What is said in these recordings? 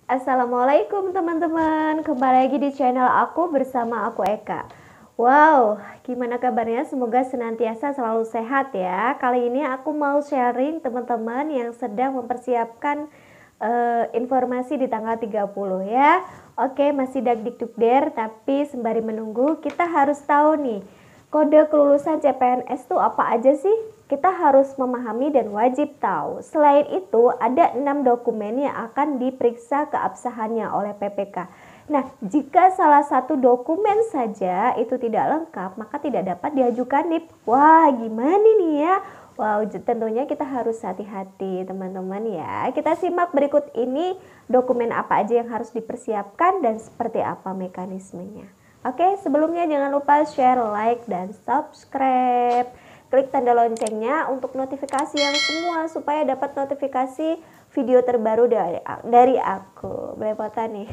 Assalamualaikum teman-teman, kembali lagi di channel aku bersama aku Eka. Wow, gimana kabarnya? Semoga senantiasa selalu sehat ya. Kali ini aku mau sharing teman-teman yang sedang mempersiapkan informasi di tanggal 30 ya. Oke, masih dagdikdukder, tapi sembari menunggu kita harus tahu nih, kode kelulusan CPNS itu apa aja sih? Kita harus memahami dan wajib tahu. Selain itu, ada 6 dokumen yang akan diperiksa keabsahannya oleh PPK. Nah, jika salah satu dokumen saja itu tidak lengkap, maka tidak dapat diajukan NIP. Wah, gimana nih ya? Wow, tentunya kita harus hati-hati teman-teman ya. Kita simak berikut ini dokumen apa aja yang harus dipersiapkan dan seperti apa mekanismenya. Oke, sebelumnya jangan lupa share, like, dan subscribe. Klik tanda loncengnya untuk notifikasi yang semua supaya dapat notifikasi video terbaru dari aku. Belepotan nih.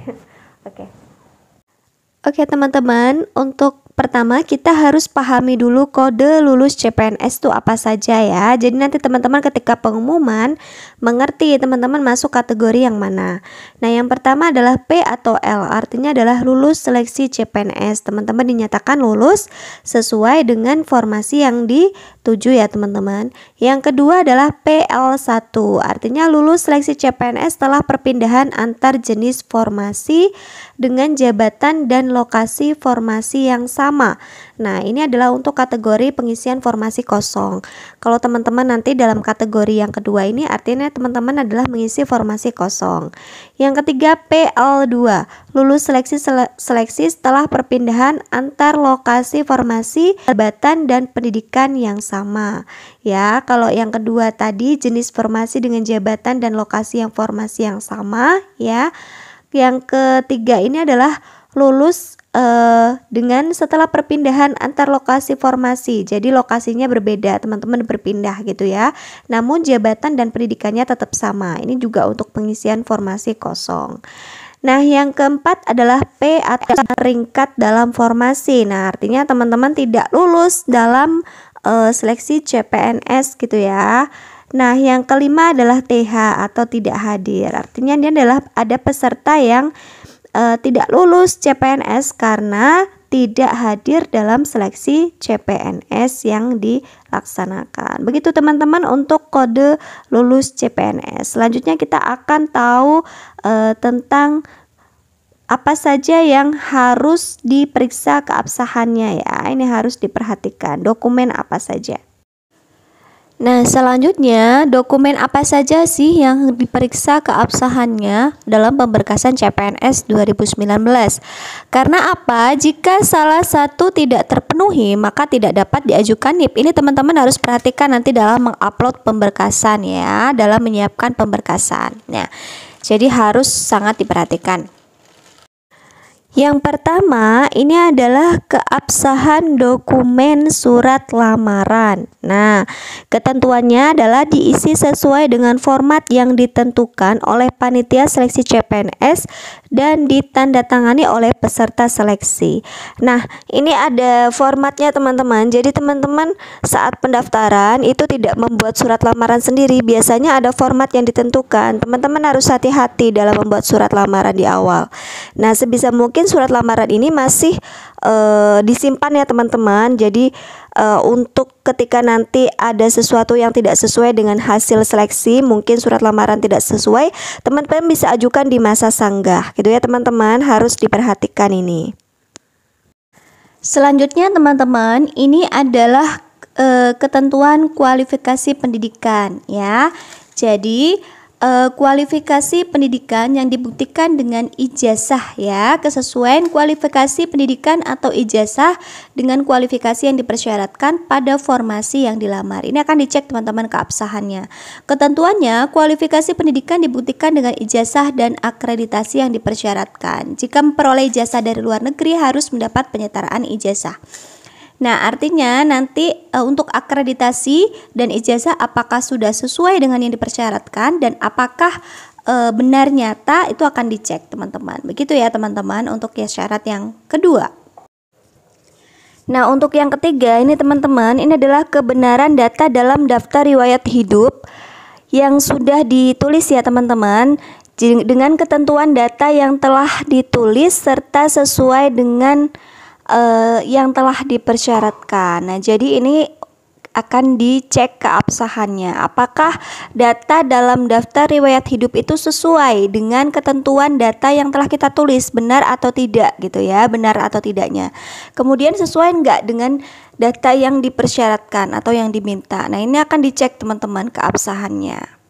Oke. Oke teman-teman, untuk pertama kita harus pahami dulu kode lulus CPNS itu apa saja ya. Jadi nanti teman-teman ketika pengumuman mengerti teman-teman masuk kategori yang mana. Nah, yang pertama adalah P atau L, artinya adalah lulus seleksi CPNS. Teman-teman dinyatakan lulus sesuai dengan formasi yang dituju ya teman-teman. Yang kedua adalah PL1, artinya lulus seleksi CPNS setelah perpindahan antar jenis formasi dengan jabatan dan lokasi formasi yang sama. Nah, ini adalah untuk kategori pengisian formasi kosong. Kalau teman-teman nanti dalam kategori yang kedua ini artinya teman-teman adalah mengisi formasi kosong. Yang ketiga PL2, lulus seleksi setelah perpindahan antar lokasi formasi, jabatan dan pendidikan yang sama. Ya, kalau yang kedua tadi jenis formasi dengan jabatan dan lokasi yang formasi yang sama ya. Yang ketiga ini adalah lulus dengan setelah perpindahan antar lokasi formasi. Jadi lokasinya berbeda, teman-teman berpindah gitu ya. Namun jabatan dan pendidikannya tetap sama. Ini juga untuk pengisian formasi kosong. Nah, yang keempat adalah P atau peringkat dalam formasi. Nah, artinya teman-teman tidak lulus dalam seleksi CPNS gitu ya. Nah, yang kelima adalah TH atau tidak hadir. Artinya ini adalah ada peserta yang tidak lulus CPNS karena tidak hadir dalam seleksi CPNS yang dilaksanakan. Begitu teman-teman untuk kode lulus CPNS. Selanjutnya kita akan tahu tentang apa saja yang harus diperiksa keabsahannya ya. Ini harus diperhatikan. Dokumen apa saja. Nah, selanjutnya dokumen apa saja sih yang diperiksa keabsahannya dalam pemberkasan CPNS 2019? Karena apa? Jika salah satu tidak terpenuhi, maka tidak dapat diajukan NIP. Ini teman-teman harus perhatikan nanti dalam mengupload pemberkasan ya, dalam menyiapkan pemberkasan. Nah, jadi harus sangat diperhatikan. Yang pertama ini adalah keabsahan dokumen surat lamaran. Nah, ketentuannya adalah diisi sesuai dengan format yang ditentukan oleh panitia seleksi CPNS dan ditandatangani oleh peserta seleksi. Nah, ini ada formatnya teman-teman. Jadi teman-teman saat pendaftaran itu tidak membuat surat lamaran sendiri. Biasanya ada format yang ditentukan. Teman-teman harus hati-hati dalam membuat surat lamaran di awal. Nah, sebisa mungkin surat lamaran ini masih disimpan ya teman-teman. Jadi untuk ketika nanti ada sesuatu yang tidak sesuai dengan hasil seleksi, mungkin surat lamaran tidak sesuai, teman-teman bisa ajukan di masa sanggah gitu ya teman-teman, harus diperhatikan ini. Selanjutnya teman-teman, ini adalah ketentuan kualifikasi pendidikan ya. Jadi kualifikasi pendidikan yang dibuktikan dengan ijazah ya, kesesuaian kualifikasi pendidikan atau ijazah dengan kualifikasi yang dipersyaratkan pada formasi yang dilamar. Ini akan dicek teman-teman keabsahannya. Ketentuannya, kualifikasi pendidikan dibuktikan dengan ijazah dan akreditasi yang dipersyaratkan. Jika memperoleh ijazah dari luar negeri harus mendapat penyetaraan ijazah. Nah, artinya nanti untuk akreditasi dan ijazah apakah sudah sesuai dengan yang dipersyaratkan dan apakah benar nyata itu akan dicek teman-teman. Begitu ya teman-teman untuk ya syarat yang kedua. Nah, untuk yang ketiga ini teman-teman, ini adalah kebenaran data dalam daftar riwayat hidup yang sudah ditulis ya teman-teman. dengan ketentuan data yang telah ditulis serta sesuai dengan yang telah dipersyaratkan. Nah, jadi ini akan dicek keabsahannya. Apakah data dalam daftar riwayat hidup itu sesuai dengan ketentuan data yang telah kita tulis, benar atau tidak gitu ya, benar atau tidaknya. Kemudian sesuai enggak dengan data yang dipersyaratkan atau yang diminta. Nah, ini akan dicek teman-teman keabsahannya.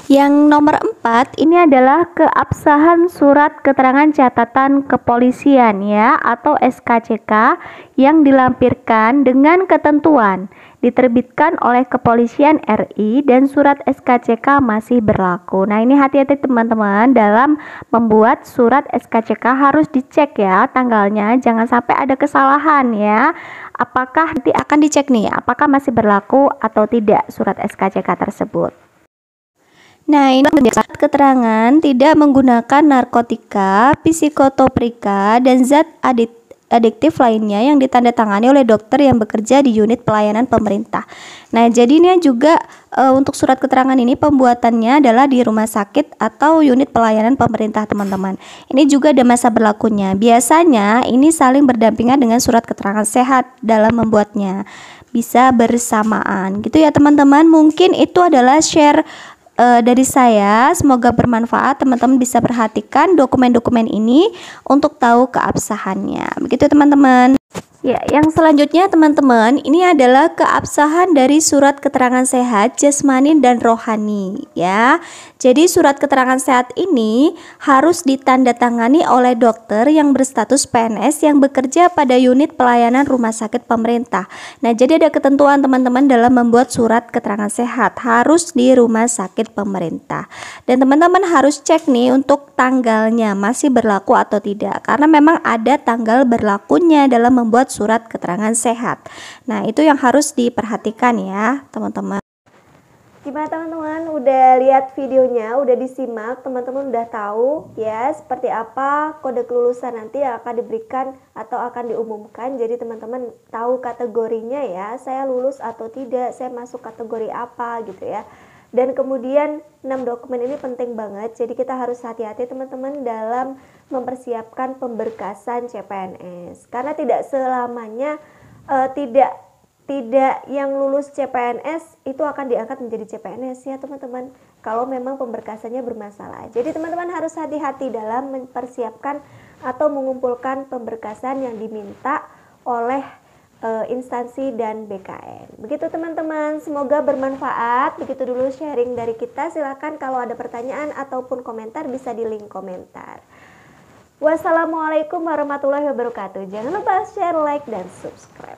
Yang nomor 4 ini adalah keabsahan surat keterangan catatan kepolisian ya atau SKCK yang dilampirkan dengan ketentuan diterbitkan oleh Kepolisian RI dan surat SKCK masih berlaku. Nah, ini hati-hati teman-teman dalam membuat surat SKCK harus dicek ya tanggalnya, jangan sampai ada kesalahan ya. Apakah nanti akan dicek nih apakah masih berlaku atau tidak surat SKCK tersebut. Nah, ini surat keterangan tidak menggunakan narkotika, psikotropika, dan zat adiktif lainnya yang ditandatangani oleh dokter yang bekerja di unit pelayanan pemerintah. Nah, jadi ini juga untuk surat keterangan ini pembuatannya adalah di rumah sakit atau unit pelayanan pemerintah, teman-teman. Ini juga ada masa berlakunya. Biasanya ini saling berdampingan dengan surat keterangan sehat dalam membuatnya. Bisa bersamaan gitu ya, teman-teman. Mungkin itu adalah share dari saya, semoga bermanfaat. Teman-teman bisa perhatikan dokumen-dokumen ini untuk tahu keabsahannya. Begitu teman-teman. Ya, yang selanjutnya teman-teman, ini adalah keabsahan dari surat keterangan sehat jasmani dan rohani ya. Jadi surat keterangan sehat ini harus ditandatangani oleh dokter yang berstatus PNS yang bekerja pada unit pelayanan rumah sakit pemerintah. Nah, jadi ada ketentuan teman-teman dalam membuat surat keterangan sehat harus di rumah sakit pemerintah. Dan teman-teman harus cek nih untuk tanggalnya masih berlaku atau tidak, karena memang ada tanggal berlakunya dalam membuat surat keterangan sehat. Nah, itu yang harus diperhatikan ya teman-teman. Gimana teman-teman, udah lihat videonya, udah disimak, teman-teman udah tahu ya seperti apa kode kelulusan nanti yang akan diberikan atau akan diumumkan. Jadi teman-teman tahu kategorinya ya, saya lulus atau tidak, saya masuk kategori apa gitu ya. Dan kemudian 6 dokumen ini penting banget, jadi kita harus hati-hati teman-teman dalam mempersiapkan pemberkasan CPNS, karena tidak selamanya tidak yang lulus CPNS itu akan diangkat menjadi CPNS ya teman-teman, kalau memang pemberkasannya bermasalah. Jadi teman-teman harus hati-hati dalam mempersiapkan atau mengumpulkan pemberkasan yang diminta oleh instansi dan BKN. Begitu teman-teman, semoga bermanfaat. Begitu dulu sharing dari kita. Silakan kalau ada pertanyaan ataupun komentar bisa di link komentar. Wassalamualaikum warahmatullahi wabarakatuh. Jangan lupa share, like, dan subscribe.